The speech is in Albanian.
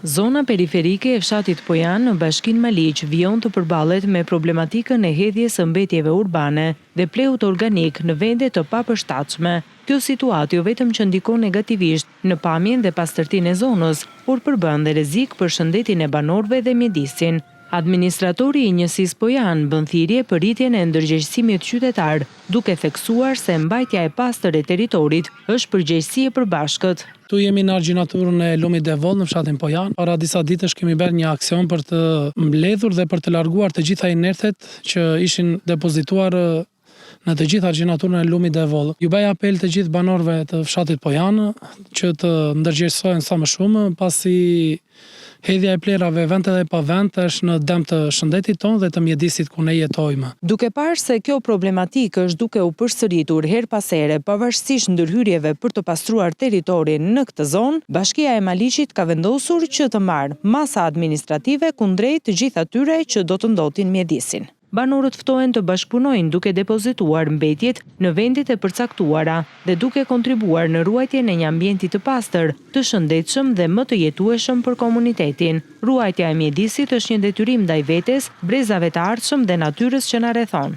Zona periferike e fshatit Pojan në bashkinë Maliq vijon të përballet me problematikën e hedhjes së mbetjeve urbane dhe pleut organik në vende të papërshtatshme. Kjo situatë jo vetëm që ndikon negativisht në pamjen dhe pastërtinë e zonës, por përbën dhe rrezik për shëndetin e banorëve dhe mjedisin. Administratori i njësisë Pojan bën thirrje për rritjen e ndërgjegjësimit qytetar, duke theksuar se mbajtja e pastër e territorit është përgjegjësi e përbashkët. Tu jemi në argjinaturën e lumit Devol në fshatin Pojan. Para disa ditësh kemi bërë një aksion për të mbledhur dhe për të larguar të gjitha inertet që ishin depozituar në të gjitha argjinaturën e lumit Devol. Ju bëj apel të gjithë banorëve të fshatit Pojan që të ndërgjegjësohen sa më shumë, pasi hedhja e plerave vend edhe pa vend është në dëm të shëndetit tonë dhe të mjedisit ku ne jetojmë. Duke parë se kjo problematikë është duke u përsëritur her pas here, pavarësisht ndërhyrjeve për të pastruar territorin në këtë zonë, Bashkia e Maliqit ka vendosur që të marrë masa administrative kundrejt të gjithë atyre që do të ndotin mjedisin. Banorët ftohen të bashkëpunojnë duke depozituar mbetjet në vendet e përcaktuara dhe duke kontribuar në ruajtjen e një ambienti të pastër, të shëndetshëm dhe më të jetueshëm për komunitetin. Ruajtja e mjedisit është një detyrim ndaj vetes, brezave të ardhshëm dhe natyrës që na rrethon.